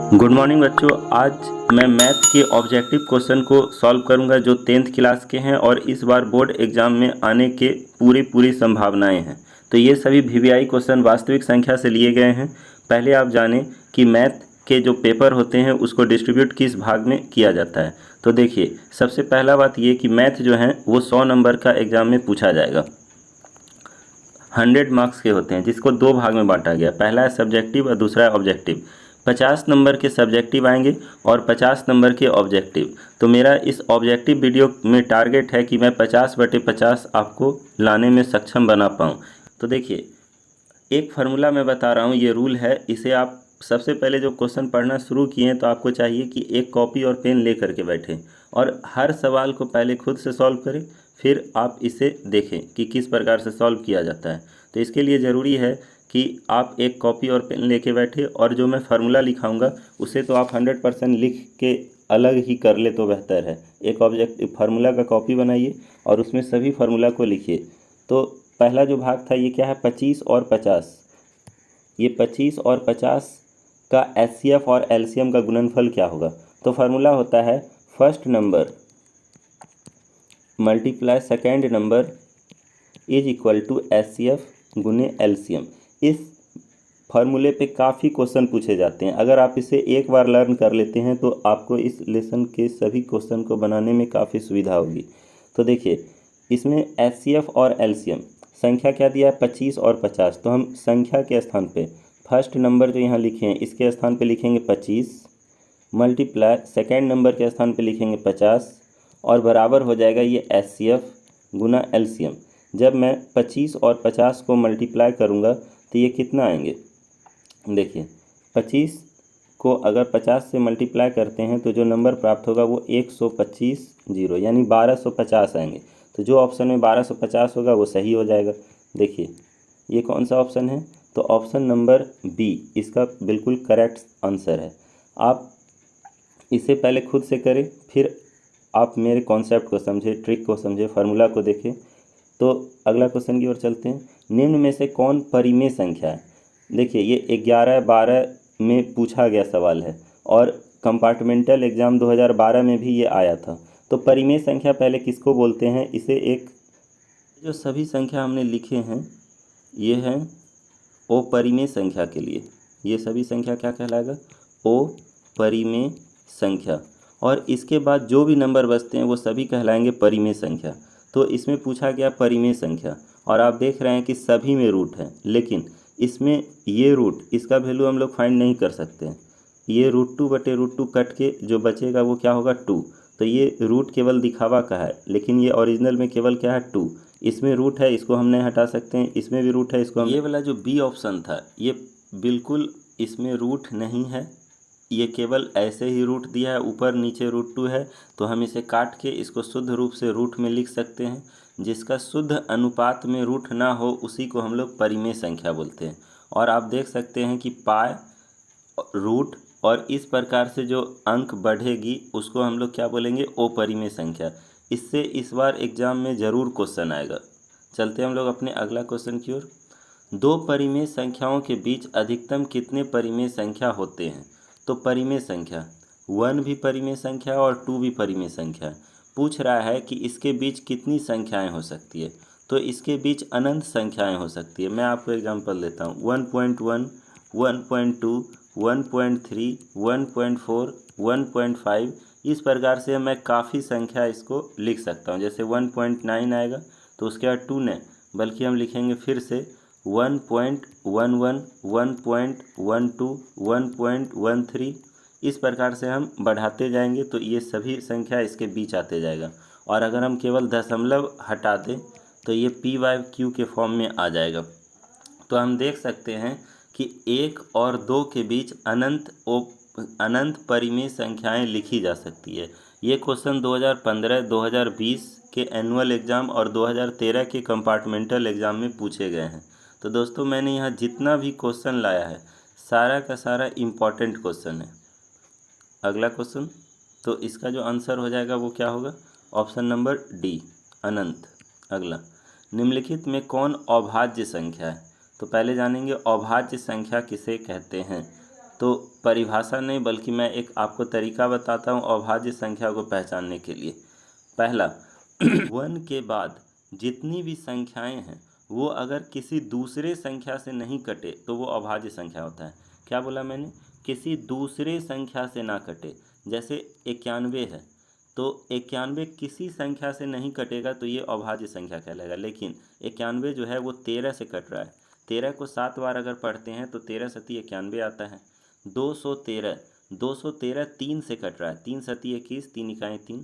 Good morning बच्चों। आज मैं मैथ के ऑब्जेक्टिव क्वेश्चन को सॉल्व करूंगा जो 10th क्लास के हैं और इस बार बोर्ड एग्जाम में आने के पूरी संभावनाएं हैं। तो ये सभी वीवीआई क्वेश्चन वास्तविक संख्या से लिए गए हैं। पहले आप जानें कि मैथ के जो पेपर होते हैं उसको डिस्ट्रीब्यूट किस भाग में किया जाता है। तो देखिए, सबसे पहला बात ये कि मैथ जो है वो 100 नंबर का एग्जाम में पूछा जाएगा। 100 मार्क्स के होते हैं जिसको दो भाग में बांटा गया, पहला है सब्जेक्टिव और दूसरा है ऑब्जेक्टिव। 50 नंबर के सब्जेक्टिव आएंगे और 50 नंबर के ऑब्जेक्टिव। तो मेरा इस ऑब्जेक्टिव वीडियो में टारगेट है कि मैं 50/50 आपको लाने में सक्षम बना पाऊँ। तो देखिए, एक फार्मूला मैं बता रहा हूँ, ये रूल है। इसे आप सबसे पहले जो क्वेश्चन पढ़ना शुरू किए तो आपको चाहिए कि एक कॉपी और पेन ले करके बैठें और हर सवाल को पहले खुद से सॉल्व करें, फिर आप इसे देखें कि किस प्रकार से सॉल्व किया जाता है। तो इसके लिए ज़रूरी है कि आप एक कॉपी और पेन लेके बैठे और जो मैं फार्मूला लिखाऊंगा उसे तो आप 100% लिख के अलग ही कर ले तो बेहतर है। एक ऑब्जेक्ट फार्मूला का कॉपी बनाइए और उसमें सभी फार्मूला को लिखिए। तो पहला जो भाग था ये क्या है, 25 और 50। ये 25 और 50 का एचसीएफ और एलसीएम का गुणनफल क्या होगा। तो फार्मूला होता है first number multiply second number is equal to HCF गुने एलसीएम। इस फार्मूले पे काफ़ी क्वेश्चन पूछे जाते हैं। अगर आप इसे एक बार लर्न कर लेते हैं तो आपको इस लेसन के सभी क्वेश्चन को बनाने में काफ़ी सुविधा होगी। तो देखिए, इसमें एचसीएफ और एलसीएम संख्या क्या दिया है, 25 और 50। तो हम संख्या के स्थान पे फर्स्ट नंबर जो यहाँ लिखे हैं इसके स्थान पे लिखेंगे 25, मल्टीप्लाई सेकेंड नंबर के स्थान पे लिखेंगे 50 और बराबर हो जाएगा ये एचसीएफ गुना एलसीएम। जब मैं 25 और 50 को मल्टीप्लाई करूँगा तो ये कितना आएंगे, देखिए 25 को अगर 50 से मल्टीप्लाई करते हैं तो जो नंबर प्राप्त होगा वो 125 जीरो यानी 1250 आएंगे। तो जो ऑप्शन में 1250 होगा वो सही हो जाएगा। देखिए, ये कौन सा ऑप्शन है, तो ऑप्शन नंबर बी इसका बिल्कुल करेक्ट आंसर है। आप इसे पहले खुद से करें, फिर आप मेरे कॉन्सेप्ट को समझे, ट्रिक को समझे, फार्मूला को देखें। तो अगला क्वेश्चन की ओर चलते हैं। निम्न में से कौन परिमेय संख्या है। देखिए, ये 11-12 में पूछा गया सवाल है और कंपार्टमेंटल एग्ज़ाम 2012 में भी ये आया था। तो परिमेय संख्या पहले किसको बोलते हैं, इसे एक जो सभी संख्या हमने लिखे हैं ये हैं ओ परिमेय संख्या के लिए। ये सभी संख्या क्या कहलाएगा, ओ परिमेय संख्या। और इसके बाद जो भी नंबर बचते हैं वो सभी कहलाएंगे परिमेय संख्या। तो इसमें पूछा गया परिमेय संख्या और आप देख रहे हैं कि सभी में रूट है, लेकिन इसमें ये रूट इसका वैल्यू हम लोग फाइंड नहीं कर सकते हैं। ये √2/√2 कट के जो बचेगा वो क्या होगा, 2। तो ये रूट केवल दिखावा का है, लेकिन ये ओरिजिनल में केवल क्या है, 2। इसमें रूट है, इसको हम नहीं हटा सकते हैं। इसमें भी रूट है, इसको हम, ये वाला जो बी ऑप्शन था ये बिल्कुल इसमें रूट नहीं है, ये केवल ऐसे ही रूट दिया है, ऊपर नीचे √2 है। तो हम इसे काट के इसको शुद्ध रूप से रूट में लिख सकते हैं। जिसका शुद्ध अनुपात में रूट ना हो उसी को हम लोग परिमेय संख्या बोलते हैं। और आप देख सकते हैं कि पाई रूट और इस प्रकार से जो अंक बढ़ेगी उसको हम लोग क्या बोलेंगे, ओ परिमेय संख्या। इससे इस बार एग्जाम में ज़रूर क्वेश्चन आएगा। चलते हम लोग अपने अगला क्वेश्चन की ओर। दो परिमेय संख्याओं के बीच अधिकतम कितने परिमेय संख्या होते हैं। तो परिमेय संख्या 1 भी परिमेय संख्या और 2 भी परिमेय संख्या। पूछ रहा है कि इसके बीच कितनी संख्याएं हो सकती है। तो इसके बीच अनंत संख्याएं हो सकती है। मैं आपको एग्जांपल देता हूँ, 1.1, 1.2, 1.3, 1.4, 1.5। इस प्रकार से मैं काफ़ी संख्या इसको लिख सकता हूँ। जैसे 1.9 आएगा तो उसके बाद 2 नहीं बल्कि हम लिखेंगे फिर से 1.11, 1.12, 1.13। इस प्रकार से हम बढ़ाते जाएंगे तो ये सभी संख्या इसके बीच आते जाएगा। और अगर हम केवल दशमलव हटा दें तो ये p/q के फॉर्म में आ जाएगा। तो हम देख सकते हैं कि 1 और 2 के बीच अनंत परिमेय संख्याएं लिखी जा सकती है। ये क्वेश्चन 2015, 2020 के एनुअल एग्ज़ाम और 2013 के कंपार्टमेंटल एग्ज़ाम में पूछे गए हैं। तो दोस्तों, मैंने यहाँ जितना भी क्वेश्चन लाया है सारा का सारा इम्पॉर्टेंट क्वेश्चन है। अगला क्वेश्चन, तो इसका जो आंसर हो जाएगा वो क्या होगा, ऑप्शन नंबर डी, अनंत। अगला, निम्नलिखित में कौन अभाज्य संख्या है। तो पहले जानेंगे अभाज्य संख्या किसे कहते हैं। तो परिभाषा नहीं बल्कि मैं एक आपको तरीका बताता हूँ अभाज्य संख्या को पहचानने के लिए। पहला, वन के बाद जितनी भी संख्याएं हैं वो अगर किसी दूसरे संख्या से नहीं कटे तो वो अभाज्य संख्या होता है। क्या बोला मैंने? किसी दूसरे संख्या से ना कटे। जैसे 91 है तो 91 किसी संख्या से नहीं कटेगा तो ये अभाज्य संख्या कहलाएगा। लेकिन 91 जो है वो 13 से कट रहा है। 13 को 7 बार अगर पढ़ते हैं तो 13 सती 91 आता है। 213 3 से कट रहा है। 3 सती 21, 3 इकाई 3।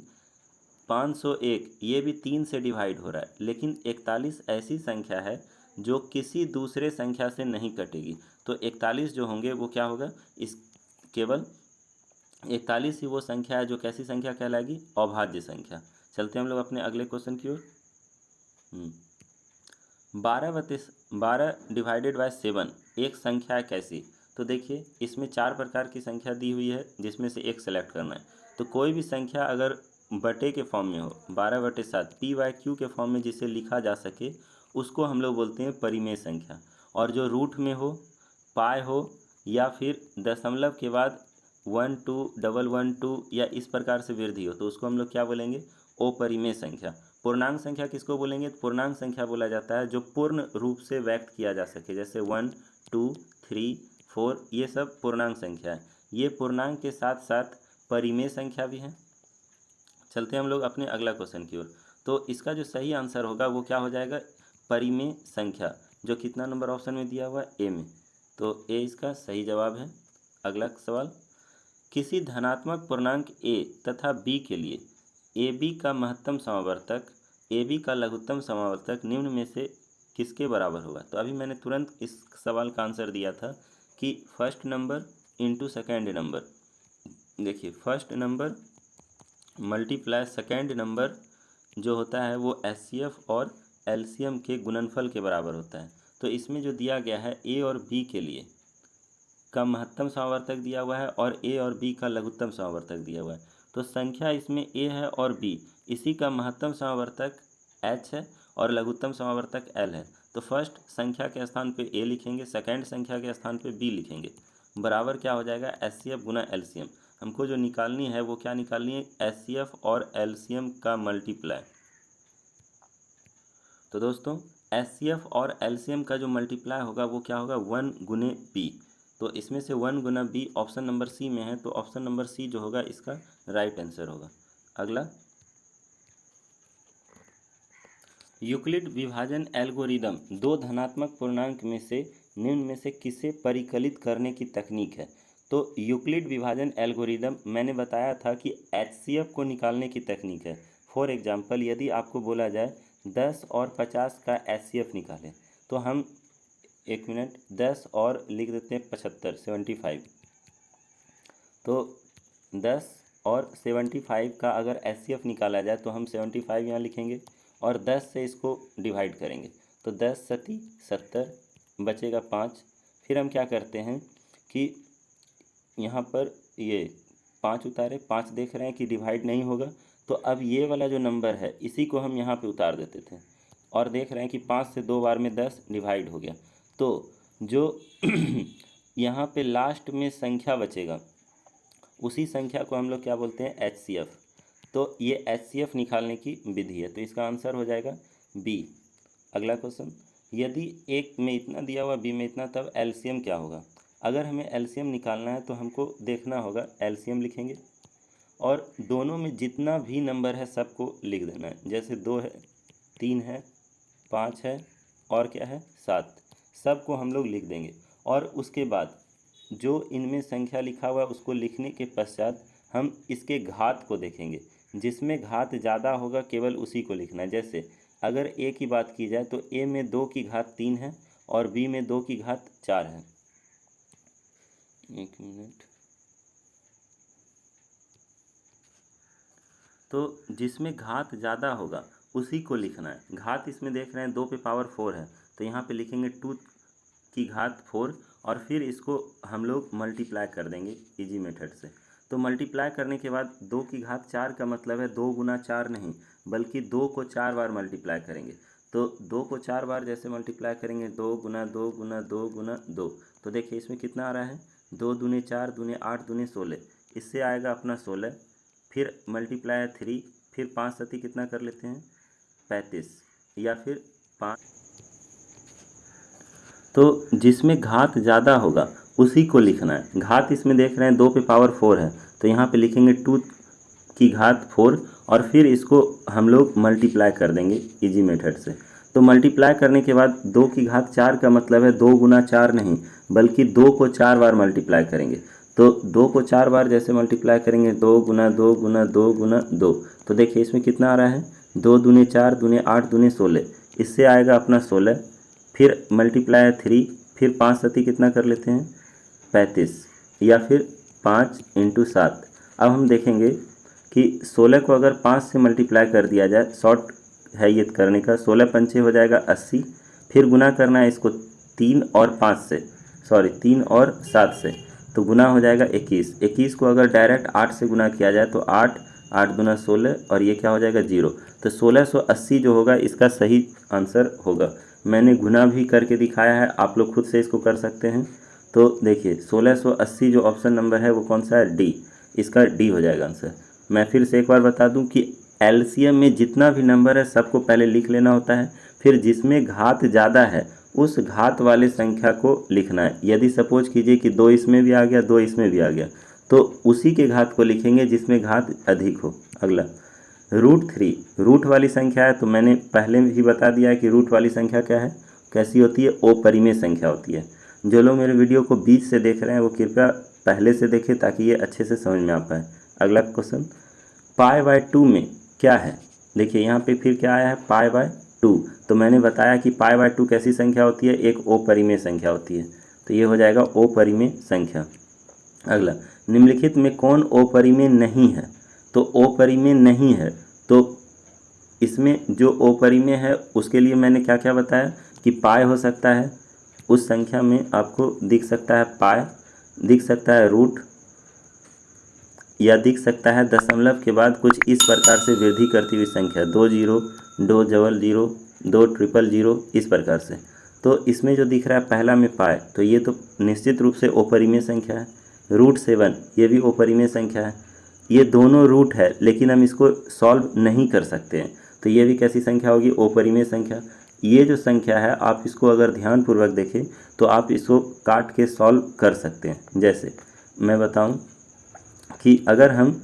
501 ये भी 3 से डिवाइड हो रहा है। लेकिन 41 ऐसी संख्या है जो किसी दूसरे संख्या से नहीं कटेगी। तो 41 जो होंगे वो क्या होगा? इस केवल 41 ही वो संख्या है जो कैसी संख्या कहलाएगी? अभाज्य संख्या। चलते हैं हम लोग अपने अगले क्वेश्चन की ओर। 12 डिवाइडेड बाय 7 एक संख्या है कैसी? तो देखिए इसमें 4 प्रकार की संख्या दी हुई है जिसमें से एक सेलेक्ट करना है। तो कोई भी संख्या अगर बटे के फॉर्म में हो 12/7 p/q के फॉर्म में जिसे लिखा जा सके उसको हम लोग बोलते हैं परिमेय संख्या। और जो रूट में हो, पाई हो या फिर दशमलव के बाद 1 2 112 या इस प्रकार से वृद्धि हो तो उसको हम लोग क्या बोलेंगे? अपरिमेय संख्या। पूर्णांक संख्या किसको बोलेंगे? पूर्णांक संख्या बोला जाता है जो पूर्ण रूप से व्यक्त किया जा सके। जैसे 1 2 3 4 ये सब पूर्णांक संख्या है। ये पूर्णांक के साथ साथ परिमेय संख्या भी है। चलते हैं हम लोग अपने अगला क्वेश्चन की ओर। तो इसका जो सही आंसर होगा वो क्या हो जाएगा? परिमेय संख्या, जो कितना नंबर ऑप्शन में दिया हुआ है? ए में। तो ए इसका सही जवाब है। अगला सवाल, किसी धनात्मक पूर्णांक a तथा b के लिए ab का महत्तम समावर्तक ab का लघुत्तम समावर्तक निम्न में से किसके बराबर होगा? तो अभी मैंने तुरंत इस सवाल का आंसर दिया था कि first number into second number. देखिए first number multiply second number जो होता है वो HCF और LCM के गुणनफल के बराबर होता है। तो इसमें जो दिया गया है a और b के लिए का महत्तम समावर्तक दिया हुआ है और a और b का लघुत्तम समावर्तक दिया हुआ है। तो संख्या इसमें a है और b, इसी का महत्तम समावर्तक h है और लघुत्तम समावर्तक l है। तो फर्स्ट संख्या के स्थान पे a लिखेंगे, सेकंड संख्या के स्थान पे b लिखेंगे। बराबर क्या हो जाएगा? HCF गुना LCM। हमको जो निकालनी है वो क्या निकालनी है? HCF और LCM का मल्टीप्लाई। तो दोस्तों HCF और LCM का जो मल्टीप्लाई होगा वो क्या होगा? 1 गुने b। तो इसमें से 1 गुना b ऑप्शन नंबर सी में है तो ऑप्शन नंबर सी जो होगा इसका राइट आंसर होगा। अगला, यूक्लिड विभाजन एल्गोरिदम दो धनात्मक पूर्णांक में से निम्न में से किसे परिकलित करने की तकनीक है? तो यूक्लिड विभाजन एल्गोरिदम मैंने बताया था कि HCF को निकालने की तकनीक है। फॉर एग्जांपल यदि आपको बोला जाए 10 और 50 का HCF निकालें तो हम 1 मिनट 10 और लिख देते हैं 75 75। तो 10 और 75 का अगर HCF निकाला जाए तो हम 75 यहाँ लिखेंगे और 10 से इसको डिवाइड करेंगे तो 10 सती 70 बचेगा 5। फिर हम क्या करते हैं कि यहाँ पर ये 5 उतारे, 5 देख रहे हैं कि डिवाइड नहीं होगा तो अब ये वाला जो नंबर है इसी को हम यहाँ पे उतार देते थे और देख रहे हैं कि 5 से 2 बार में 10 डिवाइड हो गया। तो जो यहाँ पे लास्ट में संख्या बचेगा उसी संख्या को हम लोग क्या बोलते हैं? HCF। तो ये HCF निकालने की विधि है तो इसका आंसर हो जाएगा बी। अगला क्वेश्चन, यदि एक में इतना दिया हुआ बी में इतना तब LCM क्या होगा? अगर हमें LCM निकालना है तो हमको देखना होगा LCM लिखेंगे और दोनों में जितना भी नंबर है सबको लिख देना है। जैसे 2 है, 3 है, 5 है और क्या है 7, सबको हम लोग लिख देंगे। और उसके बाद जो इनमें संख्या लिखा हुआ है उसको लिखने के पश्चात हम इसके घात को देखेंगे। जिसमें घात ज़्यादा होगा केवल उसी को लिखना है। जैसे अगर a की बात की जाए तो a में 2 की घात 3 है और b में 2 की घात 4 है। 1 मिनट। तो जिसमें घात ज़्यादा होगा उसी को लिखना है। घात इसमें देख रहे हैं 2 पे पावर 4 है तो यहाँ पे लिखेंगे 2 की घात 4 और फिर इसको हम लोग मल्टीप्लाई कर देंगे इजी मेथड से। तो मल्टीप्लाई करने के बाद 2 की घात 4 का मतलब है 2 गुना 4 नहीं बल्कि 2 को 4 बार मल्टीप्लाई करेंगे। तो 2 को 4 बार जैसे मल्टीप्लाई करेंगे 2 गुना 2 गुना 2 गुना 2 तो देखिए इसमें कितना आ रहा है 2 दूने 4 दूने 8 दूने 16, इससे आएगा अपना 16, फिर मल्टीप्लाई 3, फिर 5 सती कितना कर लेते हैं 35, या फिर 5। तो जिसमें घात ज़्यादा होगा उसी को लिखना है। घात इसमें देख रहे हैं 2 पे पावर 4 है, तो यहाँ पे लिखेंगे 2 की घात 4 और फिर इसको हम लोग मल्टीप्लाई कर देंगे इजी मेथड से। तो मल्टीप्लाई करने के बाद 2 की घात 4 का मतलब है 2 गुना 4 नहीं, बल्कि 2 को 4 बार मल्टीप्लाई करेंगे। तो 2 को 4 बार जैसे मल्टीप्लाई करेंगे 2 गुना 2 गुना 2 गुना 2, तो देखिए इसमें कितना आ रहा है 2 दूने 4 दूने 8 दूने 16, इससे आएगा अपना 16, फिर मल्टीप्लाई 3, फिर 5 सती कितना कर लेते हैं 35, या फिर 5 × 7। अब हम देखेंगे कि 16 को अगर 5 से मल्टीप्लाई कर दिया जाए, शॉर्ट है ये करने का, 16 पंचे हो जाएगा 80, फिर गुना करना है इसको 3 और 5 से, सॉरी 3 और 7 से, तो गुना हो जाएगा 21। 21 को अगर डायरेक्ट 8 से गुना किया जाए तो 8 8 दूना 16 और ये क्या हो जाएगा 0। तो 1680 जो होगा इसका सही आंसर होगा। मैंने गुना भी करके दिखाया है, आप लोग खुद से इसको कर सकते हैं। तो देखिए 1680 जो ऑप्शन नंबर है वो कौन सा है, डी, इसका डी हो जाएगा आंसर। मैं फिर से एक बार बता दूं कि एलसीएम में जितना भी नंबर है सबको पहले लिख लेना होता है, फिर जिसमें घात ज़्यादा है उस घात वाले संख्या को लिखना है। यदि सपोज कीजिए कि 2 इसमें भी आ गया 2 इसमें भी आ गया, तो उसी के घात को लिखेंगे जिसमें घात अधिक हो। अगला √3, रूट वाली संख्या है, तो मैंने पहले ही बता दिया है कि रूट वाली संख्या क्या है, कैसी होती है, अपरिमेय संख्या होती है। जो लोग मेरे वीडियो को बीच से देख रहे हैं वो कृपया पहले से देखें ताकि ये अच्छे से समझ में आ पाए। अगला क्वेश्चन, π/2 में क्या है, देखिए यहाँ पे फिर क्या आया है π/2, तो मैंने बताया कि π/2 कैसी संख्या होती है, एक अपरिमेय संख्या होती है, तो ये हो जाएगा अपरिमेय संख्या। अगला, निम्नलिखित में कौन अपरिमेय नहीं है, तो अपरिमेय नहीं है, तो इसमें जो अपरिमेय है उसके लिए मैंने क्या क्या बताया कि पाई हो सकता है, उस संख्या में आपको दिख सकता है पाई, दिख सकता है रूट, या दिख सकता है दशमलव के बाद कुछ इस प्रकार से वृद्धि करती हुई संख्या 2 0 2 0 2 0 इस प्रकार से। तो इसमें जो दिख रहा है पहला में पाई, तो ये तो निश्चित रूप से अपरिमेय संख्या है। √7 ये भी अपरिमेय संख्या है, ये दोनों रूट है लेकिन हम इसको सॉल्व नहीं कर सकते हैं, तो ये भी कैसी संख्या होगी, अपरिमेय संख्या। ये जो संख्या है आप इसको अगर ध्यानपूर्वक देखें तो आप इसको काट के सॉल्व कर सकते हैं। जैसे मैं बताऊं कि अगर हम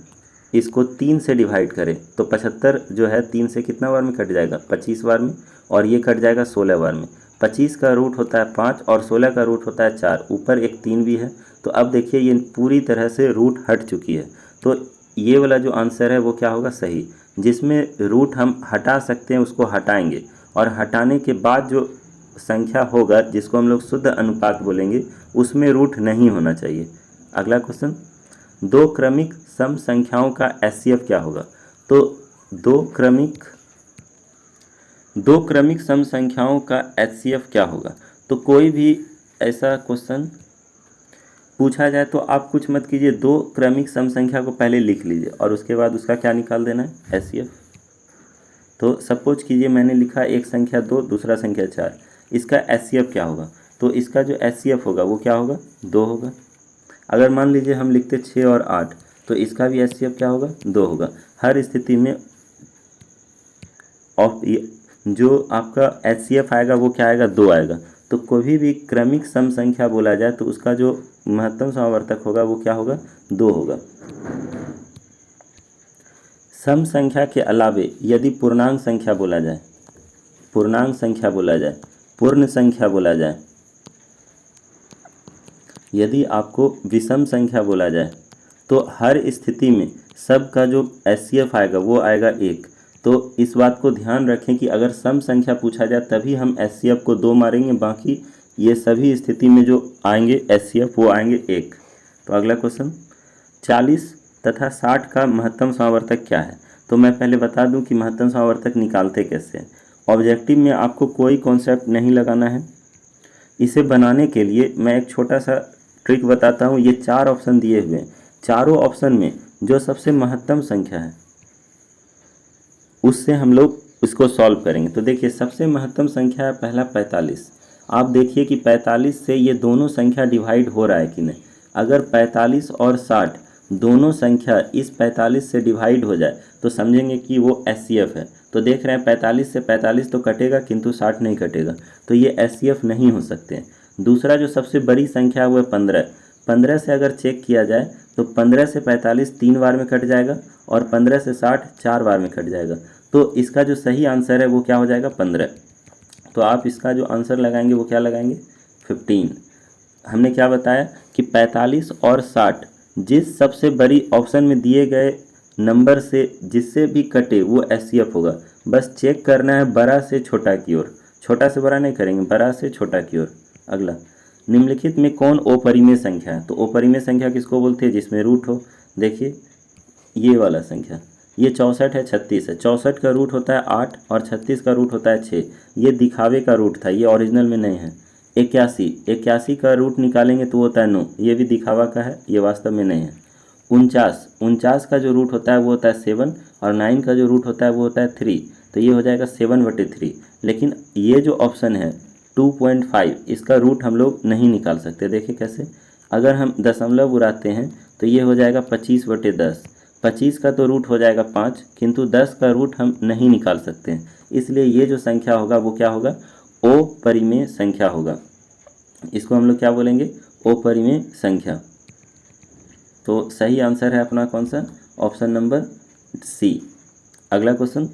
इसको 3 से डिवाइड करें तो 75 जो है 3 से कितना बार में कट जाएगा, 25 बार में, और ये कट जाएगा 16 बार में। 25 का रूट होता है 5 और 16 का रूट होता है 4, ऊपर एक 3 भी है। तो अब देखिए ये पूरी तरह से रूट हट चुकी है, तो ये वाला जो आंसर है वो क्या होगा, सही। जिसमें रूट हम हटा सकते हैं उसको हटाएंगे, और हटाने के बाद जो संख्या होगा जिसको हम लोग शुद्ध अनुपात बोलेंगे उसमें रूट नहीं होना चाहिए। अगला क्वेश्चन, 2 क्रमिक सम संख्याओं का एचसीएफ क्या होगा, तो दो क्रमिक सम संख्याओं का एचसीएफ क्या होगा। तो कोई भी ऐसा क्वेश्चन पूछा जाए तो आप कुछ मत कीजिए, 2 क्रमिक सम संख्या को पहले लिख लीजिए और उसके बाद उसका क्या निकाल देना है, एचसीएफ। तो सपोज कीजिए मैंने लिखा एक संख्या 2 दूसरा संख्या 4, इसका एचसीएफ क्या होगा, तो इसका जो एचसीएफ होगा वो क्या होगा, 2 होगा। अगर मान लीजिए हम लिखते 6 और 8, तो इसका भी एचसीएफ क्या होगा, 2 होगा। हर स्थिति में जो आपका एचसीएफ आएगा वो क्या आएगा, 2 आएगा। तो कोई भी क्रमिक सम संख्या बोला जाए तो उसका जो महत्तम समावर्तक होगा वो क्या होगा, 2 होगा। सम संख्या के अलावे यदि पूर्णांक संख्या बोला जाए, पूर्ण संख्या बोला जाए, यदि आपको विषम संख्या बोला जाए तो हर स्थिति में सब का जो एचसीएफ आएगा वो आएगा 1। तो इस बात को ध्यान रखें कि अगर सम संख्या पूछा जाए तभी हम एचसीएफ को 2 मारेंगे, बाकी ये सभी स्थिति में जो आएंगे एचसीएफ वो आएंगे 1। तो अगला क्वेश्चन, 40 तथा 60 का महत्तम समावर्तक क्या है। तो मैं पहले बता दूं कि महत्तम समावर्तक निकालते कैसे हैं। ऑब्जेक्टिव में आपको कोई कॉन्सेप्ट नहीं लगाना है, इसे बनाने के लिए मैं एक छोटा सा ट्रिक बताता हूँ। ये 4 ऑप्शन दिए हुए हैं, चारों ऑप्शन में जो सबसे महत्तम संख्या है उससे हम लोग इसको सॉल्व करेंगे। तो देखिए सबसे महत्तम संख्या है पहला 45। आप देखिए कि 45 से ये दोनों संख्या डिवाइड हो रहा है कि नहीं, अगर 45 और 60 दोनों संख्या इस 45 से डिवाइड हो जाए तो समझेंगे कि वो एचसीएफ है। तो देख रहे हैं 45 से 45 तो कटेगा किंतु 60 नहीं कटेगा, तो ये एचसीएफ नहीं हो सकते हैं। दूसरा जो सबसे बड़ी संख्या है वो है 15। 15 से अगर चेक किया जाए तो 15 से 45 3 बार में कट जाएगा और 15 से 60 4 बार में कट जाएगा। तो इसका जो सही आंसर है वो क्या हो जाएगा 15। तो आप इसका जो आंसर लगाएंगे वो क्या लगाएंगे 15। हमने क्या बताया कि 45 और 60 जिस सबसे बड़ी ऑप्शन में दिए गए नंबर से जिससे भी कटे वो एचसीएफ होगा। बस चेक करना है बड़ा से छोटा की ओर, छोटा से बड़ा नहीं करेंगे, बड़ा से छोटा की ओर। अगला, निम्नलिखित में कौन अपरिमेय संख्या है? तो अपरिमेय संख्या किसको बोलते हैं? जिसमें रूट हो। देखिए ये वाला संख्या, ये 64 है, 36 है। 64 का रूट होता है 8 और 36 का रूट होता है 6। ये दिखावे का रूट था, ये ओरिजिनल में नहीं है। 81 का रूट निकालेंगे तो होता है 9, ये भी दिखावा का है, ये वास्तव में नहीं है। 49 का जो रूट होता है वो होता है 7 और 9 का जो रूट होता है वो होता है 3, तो ये हो जाएगा 7/3। लेकिन ये जो ऑप्शन है 2.5, इसका रूट हम लोग नहीं निकाल सकते। देखिए कैसे, अगर हम दशमलव उड़ाते हैं तो ये हो जाएगा 25/10। 25 का तो रूट हो जाएगा 5, किंतु 10 का रूट हम नहीं निकाल सकते हैं। इसलिए ये जो संख्या होगा वो क्या होगा? अपरिमेय संख्या होगा। इसको हम लोग क्या बोलेंगे? अपरिमेय संख्या। तो सही आंसर है अपना कौन सा? Option number C. अगला क्वेश्चन,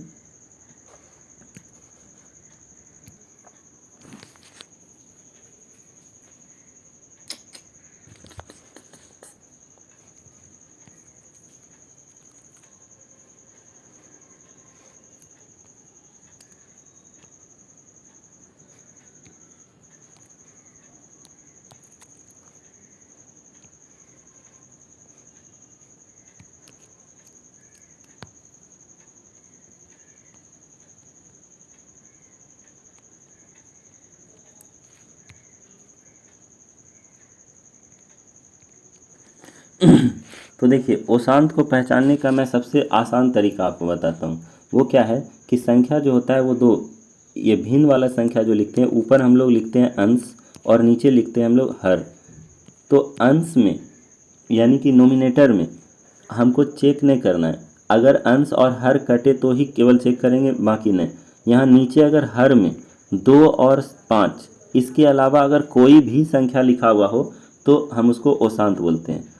तो देखिए ओशांत को पहचानने का मैं सबसे आसान तरीका आपको बताता हूँ। वो क्या है कि संख्या जो होता है वो दो, ये भिन्न वाला संख्या जो लिखते हैं ऊपर हम लोग लिखते हैं अंश और नीचे लिखते हैं हम लोग हर। तो अंश में यानी कि नोमिनेटर में हमको चेक नहीं करना है, अगर अंश और हर कटे तो ही केवल चेक करेंगे, बाकी नहीं। यहाँ नीचे अगर हर में 2 और 5 इसके अलावा अगर कोई भी संख्या लिखा हुआ हो तो हम उसको ओशांत बोलते हैं।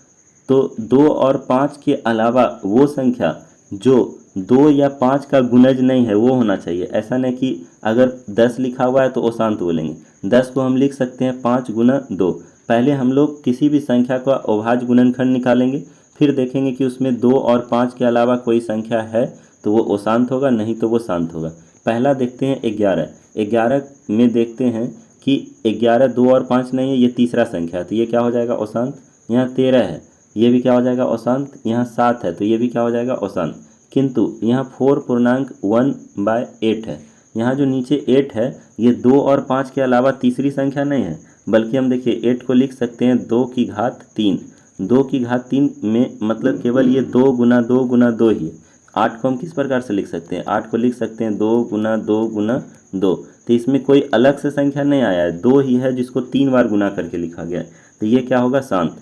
तो 2 और 5 के अलावा वो संख्या जो 2 या 5 का गुणज नहीं है वो होना चाहिए। ऐसा नहीं कि अगर 10 लिखा हुआ है तो ओशांत बोलेंगे। 10 को हम लिख सकते हैं 5 गुना 2। पहले हम लोग किसी भी संख्या का अभाज्य गुणनखंड निकालेंगे, फिर देखेंगे कि उसमें 2 और 5 के अलावा कोई संख्या है तो वो ओशांत होगा, नहीं तो वो शांत होगा। पहला देखते हैं 11। 11 में देखते हैं कि 11 2 और 5 नहीं है, ये तीसरा संख्या है तो ये क्या हो जाएगा? ओशांत। यहाँ 13 है, ये भी क्या हो जाएगा? अशांत। यहाँ 7 है तो ये भी क्या हो जाएगा? अशांत। किंतु यहाँ 4.1/8 है। यहाँ जो नीचे 8 है ये 2 और 5 के अलावा तीसरी संख्या नहीं है, बल्कि हम देखिए 8 को लिख सकते हैं 2 की घात 3। 2 की घात 3 में मतलब केवल ये 2 गुना 2 गुना 2 ही है। 8 को हम किस प्रकार से लिख सकते हैं? 8 को लिख सकते हैं 2 गुना 2 गुना 2। तो इसमें कोई अलग से संख्या नहीं आया है, 2 ही है जिसको 3 बार गुना करके लिखा गया है, तो ये क्या होगा? शांत।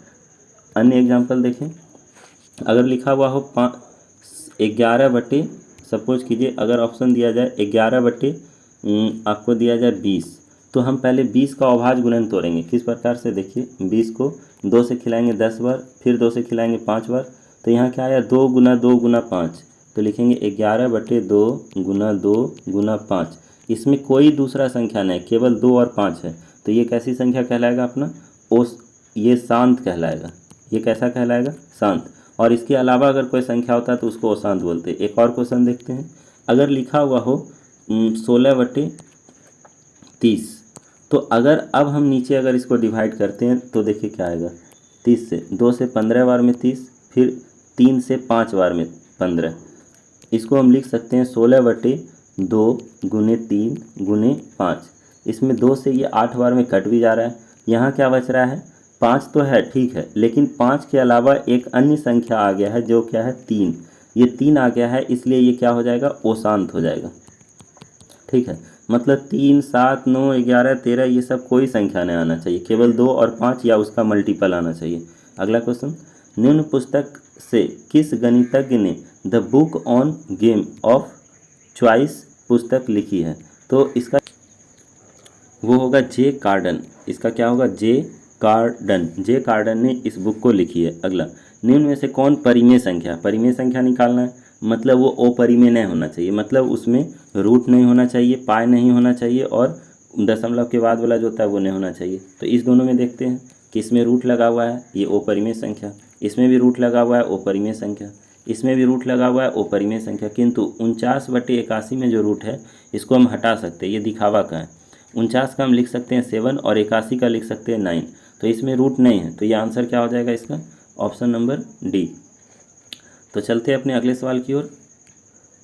अन्य एग्जाम्पल देखें, अगर लिखा हुआ हो 11 बटे, सपोज कीजिए अगर ऑप्शन दिया जाए 11 बटे आपको दिया जाए 20, तो हम पहले 20 का अभाज्य गुणन तोड़ेंगे। किस प्रकार से? देखिए 20 को 2 से खिलाएंगे 10 बार, फिर 2 से खिलाएंगे 5 बार, तो यहाँ क्या आया? 2 गुना 2 गुना 5, तो लिखेंगे 11 बटे 2 गुना 2 गुना 5। इसमें कोई दूसरा संख्या नहीं, केवल 2 और 5 है, तो ये कैसी संख्या कहलाएगा अपना? ये शांत कहलाएगा। ये कैसा कहलाएगा? शांत। और इसके अलावा अगर कोई संख्या होता है तो उसको अशांत बोलते हैं। एक और क्वेश्चन देखते हैं, अगर लिखा हुआ हो 16/30, तो अगर अब हम नीचे अगर इसको डिवाइड करते हैं तो देखिए क्या आएगा? 30 से 2 से 15 बार में 30, फिर 3 से 5 बार में 15। इसको हम लिख सकते हैं 16/2 गुने 3 गुने 5। इसमें 2 से ये 8 बार में कट भी जा रहा है। यहाँ क्या बच रहा है? 5 तो है, ठीक है, लेकिन 5 के अलावा एक अन्य संख्या आ गया है जो क्या है? 3। ये 3 आ गया है, इसलिए ये क्या हो जाएगा? अशांत हो जाएगा। ठीक है, मतलब 3 7 9 11 13 ये सब कोई संख्या नहीं आना चाहिए, केवल 2 और 5 या उसका मल्टीपल आना चाहिए। अगला क्वेश्चन, निम्न पुस्तक से किस गणितज्ञ ने the book on game of choice पुस्तक लिखी है? तो इसका वो होगा जे कार्डन। इसका क्या होगा? जे कार्डन। जे कार्डन ने इस बुक को लिखी है। अगला, निम्न में से कौन परिमेय संख्या? परिमेय संख्या निकालना है, मतलब वो अपरिमेय नहीं होना चाहिए, मतलब उसमें रूट नहीं होना चाहिए, पाई नहीं होना चाहिए और दशमलव के बाद वाला जो होता है वो नहीं होना चाहिए। तो इस दोनों में देखते हैं कि इसमें रूट लगा हुआ है, ये अपरिमेय संख्या, इसमें भी रूट लगा हुआ है, अपरिमेय संख्या, इसमें भी रूट लगा हुआ है, अपरिमेय संख्या। किंतु 49/81 में जो रूट है इसको हम हटा सकते हैं, ये दिखावा का है। 49 का हम लिख सकते हैं 7 और 81 का लिख सकते हैं 9। तो इसमें रूट नहीं है, तो ये आंसर क्या हो जाएगा इसका? Option number D. तो चलते हैं अपने अगले सवाल की ओर।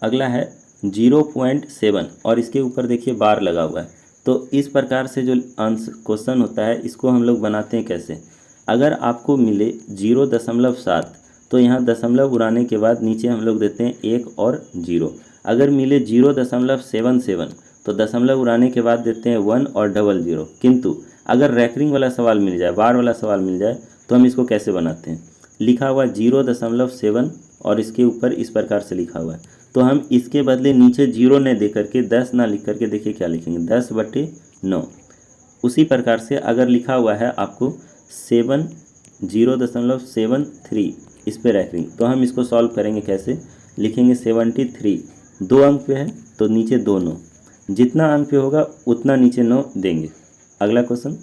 अगला है 0.7 और इसके ऊपर देखिए बार लगा हुआ है। तो इस प्रकार से जो आंसर क्वेश्चन होता है इसको हम लोग बनाते हैं कैसे? अगर आपको मिले 0.7 तो यहाँ दशमलव उड़ाने के बाद नीचे हम लोग देते हैं 1 और 0। अगर मिले 0.77 तो दशमलव उड़ाने के बाद देते हैं 1 और 00। किंतु अगर रैकरिंग वाला सवाल मिल जाए, बार वाला सवाल मिल जाए, तो हम इसको कैसे बनाते हैं? लिखा हुआ 0.7 और इसके ऊपर इस प्रकार से लिखा हुआ है, तो हम इसके बदले नीचे 0 न दे करके 10 ना लिख करके देखिए क्या लिखेंगे, 10/9। उसी प्रकार से अगर लिखा हुआ है आपको 0.73 इस पे रैकरिंग, तो हम इसको सॉल्व करेंगे कैसे? लिखेंगे 73, 2 अंक पे है तो नीचे 2 9, जितना अंक पे होगा उतना नीचे 9 देंगे। अगला क्वेश्चन,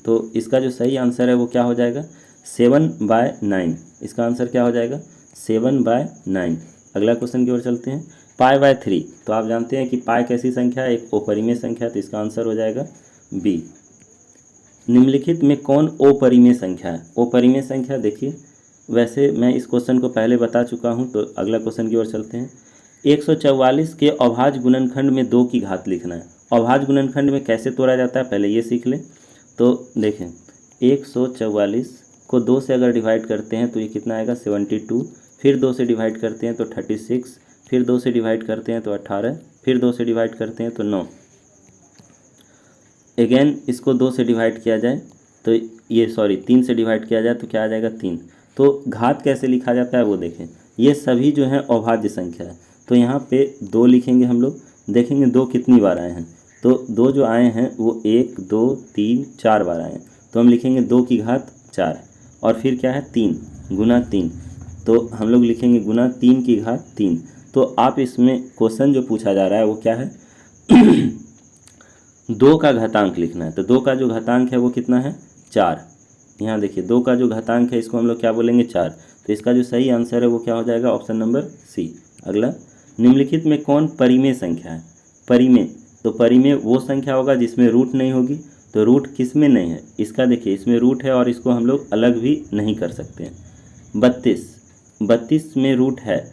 तो इसका जो सही आंसर है वो क्या हो जाएगा? 7/9। इसका आंसर क्या हो जाएगा? 7/9। अगला क्वेश्चन की ओर चलते हैं। π/3, तो आप जानते हैं कि पाई कैसी संख्या है? एक अपरिमेय संख्या है, तो इसका आंसर हो जाएगा बी। निम्नलिखित में कौन अपरिमेय संख्या है? अपरिमेय संख्या देखिए, वैसे मैं इस क्वेश्चन को पहले बता चुका हूं, तो अगला क्वेश्चन की ओर चलते हैं। 144 के अभाज्य गुणनखंड में 2 की घात लिखना है। अभाज्य गुणनखंड में कैसे तोड़ा जाता है पहले ये सीख लें। तो देखें, 144 को 2 से अगर डिवाइड करते हैं तो ये कितना आएगा? 72। फिर 2 से डिवाइड करते हैं तो 36, फिर 2 से डिवाइड करते हैं तो 18, फिर 2 से डिवाइड करते हैं तो 9। अगेन इसको 2 से डिवाइड किया जाए तो ये 3 से डिवाइड किया जाए तो क्या आ जाएगा? 3। तो घात कैसे लिखा जाता है वो देखें। ये सभी जो है अभाज्य संख्या है, तो यहाँ पे 2 लिखेंगे हम लोग। देखेंगे 2 कितनी बार आए हैं, तो 2 जो आए हैं वो 1 2 3 4 बार आए हैं, तो हम लिखेंगे 2 की घात 4। और फिर क्या है? 3 गुना 3, तो हम लोग लिखेंगे गुना 3 की घात 3। तो आप इसमें क्वेश्चन जो पूछा जा रहा है वो क्या है? 2 का घातांक लिखना है। तो 2 का जो घातांक है वो कितना है? 4। यहाँ देखिए 2 का जो घातांक है इसको हम लोग क्या बोलेंगे? 4। तो इसका जो सही आंसर है वो क्या हो जाएगा? Option number C. अगला, निम्नलिखित में कौन परिमेय संख्या है? परिमेय, तो परिमेय वो संख्या होगा जिसमें रूट नहीं होगी। तो रूट किस में नहीं है? इसका देखिए, इसमें रूट है और इसको हम लोग अलग भी नहीं कर सकते हैं। 32 में रूट है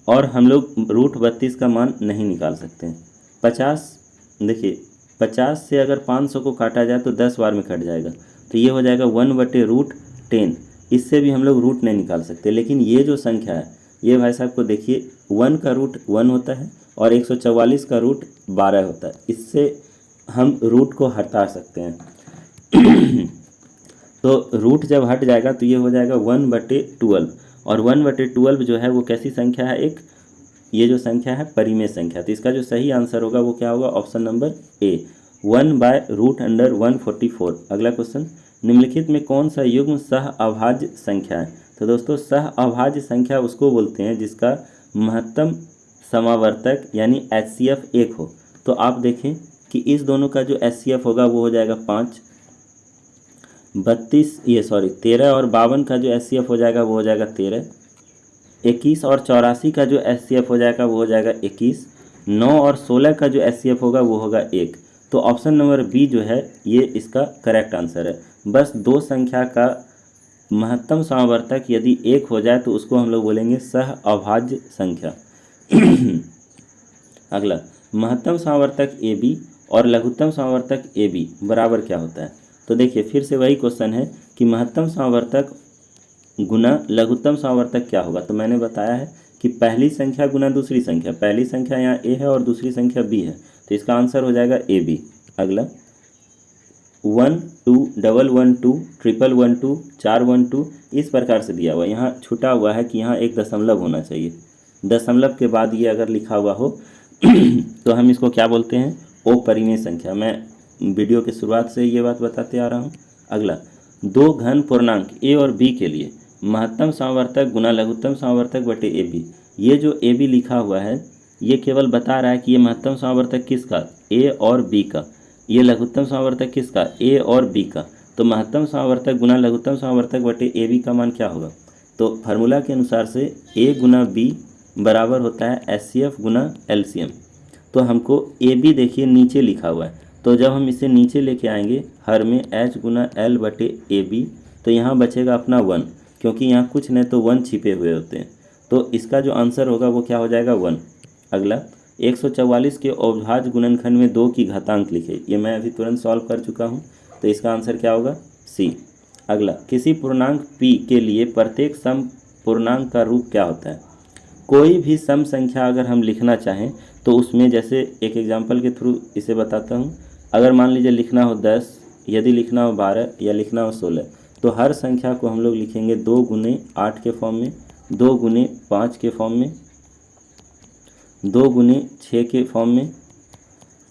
और हम लोग रूट 32 का मान नहीं निकाल सकते हैं। 50, देखिए 50 से अगर 500 को काटा जाए तो 10 बार में कट जाएगा, तो ये हो जाएगा 1/√10। इससे भी हम लोग रूट नहीं निकाल सकते। लेकिन ये जो संख्या है ये भाई साहब को देखिए, 1 का रूट 1 होता है और 144 का रूट 12 होता है, इससे हम रूट को हटा सकते हैं। तो रूट जब हट जाएगा तो ये हो जाएगा 1/12, और 1/12 जो है वो कैसी संख्या है? एक ये जो संख्या है परिमेय संख्या। तो इसका जो सही आंसर होगा वो क्या होगा? Option number A, 1/√144। अगला क्वेश्चन, निम्नलिखित में कौन सा युग्म सह अभाज्य संख्या है? तो दोस्तों सह अभाज्य संख्या उसको बोलते हैं जिसका महत्तम समावर्तक यानी HCF 1 हो। तो आप देखें कि इस दोनों का जो HCF होगा वो हो जाएगा 5। 13 और 52 का जो HCF हो जाएगा वो हो जाएगा 13। 21 और 84 का जो HCF हो जाएगा वो हो जाएगा 21। 9 और 16 का जो HCF होगा वो होगा 1। तो ऑप्शन नंबर बी जो है ये इसका करेक्ट आंसर है। बस 2 संख्या का महत्तम समावर्तक यदि 1 हो जाए तो उसको हम लोग बोलेंगे सह अभाज्य संख्या। अगला, महत्तम समावर्तक AB और लघुत्तम समावर्तक AB बराबर क्या होता है? तो देखिए फिर से वही क्वेश्चन है कि महत्तम समावर्तक गुना लघुत्तम समावर्तक क्या होगा? तो मैंने बताया है कि पहली संख्या गुना दूसरी संख्या। पहली संख्या यहाँ A है और दूसरी संख्या B है, तो इसका आंसर हो जाएगा AB। अगला, 1212 1112 412 इस प्रकार से दिया हुआ है। यहाँ छुटा हुआ है कि यहाँ एक दशमलव होना चाहिए, दशमलव के बाद ये अगर लिखा हुआ हो तो हम इसको क्या बोलते हैं, अपरिमेय संख्या। मैं वीडियो की शुरुआत से ये बात बताते आ रहा हूँ। अगला, दो घन पूर्णांक ए और बी के लिए महत्तम समावर्तक गुना लघुत्तम समावर्तक बटे ए बी। ये जो ए बी लिखा हुआ है ये केवल बता रहा है कि ये महत्तम समावर्तक किसका, ए और बी का, ये लघुत्तम समावर्तक किसका, ए और बी का। तो महत्तम समावर्तक गुना लघुत्तम समावर्तक बटे ए बी का मान क्या होगा, तो फार्मूला के अनुसार से ए गुना बी बराबर होता है एचसीएफ गुना एलसीएम। तो हमको ए बी देखिए नीचे लिखा हुआ है, तो जब हम इसे नीचे लेके आएंगे हर में एच गुना एल बटे ए बी, तो यहाँ बचेगा अपना 1, क्योंकि यहाँ कुछ नहीं तो 1 छिपे हुए होते हैं। तो इसका जो आंसर होगा वो क्या हो जाएगा, 1। अगला, 144 के अविभाज्य गुणनखंड में 2 की घातांक लिखे। ये मैं अभी तुरंत सॉल्व कर चुका हूँ, तो इसका आंसर क्या होगा, सी। अगला, किसी पूर्णांक p के लिए प्रत्येक सम पूर्णांक का रूप क्या होता है। कोई भी सम संख्या अगर हम लिखना चाहें तो उसमें, जैसे एक एग्जांपल के थ्रू इसे बताता हूँ। अगर मान लीजिए लिखना हो 10, यदि लिखना हो 12 या लिखना हो 16, तो हर संख्या को हम लोग लिखेंगे 2 गुने 8 के फॉर्म में, 2 गुने 5 के फॉर्म में, 2 गुने 6 के फॉर्म में।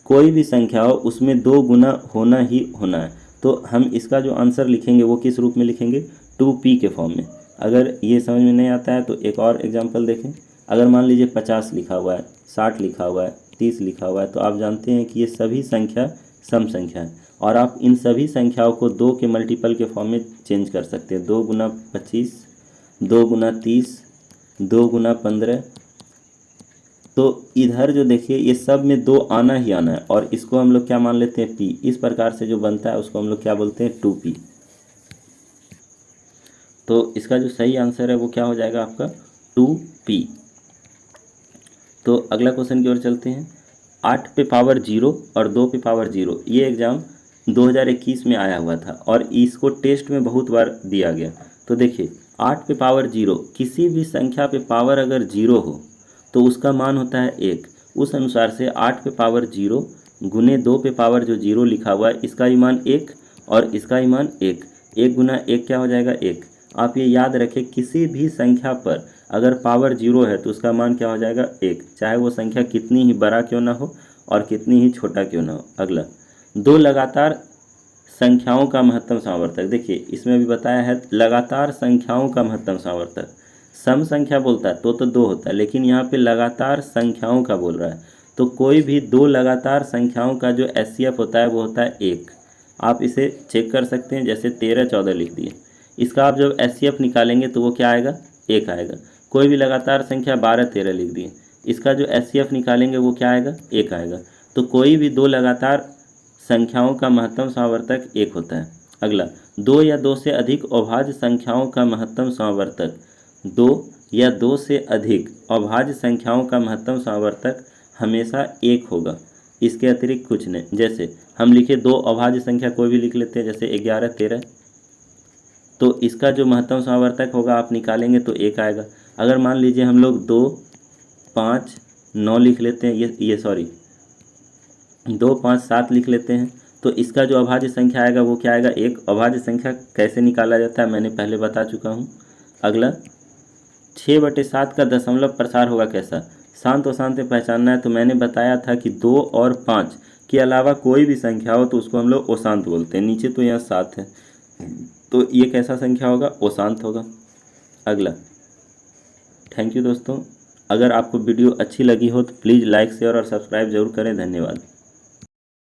कोई भी संख्या हो उसमें 2 गुना होना ही होना है। तो हम इसका जो आंसर लिखेंगे वो किस रूप में लिखेंगे, 2p के फॉर्म में। अगर ये समझ में नहीं आता है तो एक और एग्जांपल देखें। अगर मान लीजिए 50 लिखा हुआ है, 60 लिखा हुआ है, 30 लिखा हुआ है, तो आप जानते हैं कि ये सभी संख्या सम संख्या है और आप इन सभी संख्याओं को 2 के मल्टीपल के फॉर्म में चेंज कर सकते हैं। 2 गुना 25, 2 गुना 30, 2 गुना 15। तो इधर जो देखिए ये सब में 2 आना ही आना है और इसको हम लोग क्या मान लेते हैं, p। इस प्रकार से जो बनता है उसको हम लोग क्या बोलते हैं, 2p। तो इसका जो सही आंसर है वो क्या हो जाएगा आपका, 2p। तो अगला क्वेश्चन की ओर चलते हैं। 8 पे पावर 0 और 2 पे पावर 0, ये एग्ज़ाम 2021 में आया हुआ था और इसको टेस्ट में बहुत बार दिया गया। तो देखिए 8 पे पावर 0, किसी भी संख्या पे पावर अगर 0 हो तो उसका मान होता है 1। उस अनुसार से 8 पे पावर 0 गुने 2 पे पावर जो 0 लिखा हुआ है इसका ही मान 1 और इसका ही मान 1। 1 गुना 1 क्या हो जाएगा, 1। आप ये याद रखें, किसी भी संख्या पर अगर पावर 0 है तो उसका मान क्या हो जाएगा, 1, चाहे वो संख्या कितनी ही बड़ा क्यों ना हो और कितनी ही छोटा क्यों ना हो। अगला, 2 लगातार संख्याओं का महत्तम समावर्तक। देखिए इसमें भी बताया है लगातार संख्याओं का महत्तम समावर्तक। सम संख्या बोलता है तो 2 होता है, लेकिन यहाँ पे लगातार संख्याओं का बोल रहा है। तो कोई भी 2 लगातार संख्याओं का जो एचसीएफ होता है वो होता है 1। आप इसे चेक कर सकते हैं, जैसे 13 14 लिख दिए, इसका आप जब एचसीएफ निकालेंगे तो वो क्या आएगा, 1 आएगा। कोई भी लगातार संख्या 12 13 लिख दिए, इसका जो एचसीएफ निकालेंगे वो क्या आएगा, 1 आएगा। तो कोई भी 2 लगातार संख्याओं का महत्तम समावर्तक 1 होता है। अगला, 2 या 2 से अधिक अभाज्य संख्याओं का महत्तम समावर्तक, 2 या 2 से अधिक अभाज्य संख्याओं का महत्तम समावर्तक हमेशा 1 होगा, इसके अतिरिक्त कुछ नहीं। जैसे हम लिखे 2 अभाज्य संख्या कोई भी लिख लेते हैं, जैसे 11 13, तो इसका जो महत्तम समावर्तक होगा आप निकालेंगे तो 1 आएगा। अगर मान लीजिए हम लोग 2 5 9 लिख लेते हैं, ये 2 5 7 लिख लेते हैं, तो इसका जो अभाज्य संख्या आएगा वो क्या आएगा, 1। अभाज्य संख्या कैसे निकाला जाता है मैंने पहले बता चुका हूँ। अगला, 6/7 का दशमलव प्रसार होगा कैसा, शांत अशांत में पहचानना है। तो मैंने बताया था कि 2 और 5 के अलावा कोई भी संख्या हो तो उसको हम लोग अशांत बोलते हैं। नीचे तो यहाँ 7 है, तो ये कैसा संख्या होगा, अशांत होगा। अगला, थैंक यू दोस्तों। अगर आपको वीडियो अच्छी लगी हो तो प्लीज़ लाइक शेयर और सब्सक्राइब जरूर करें। धन्यवाद।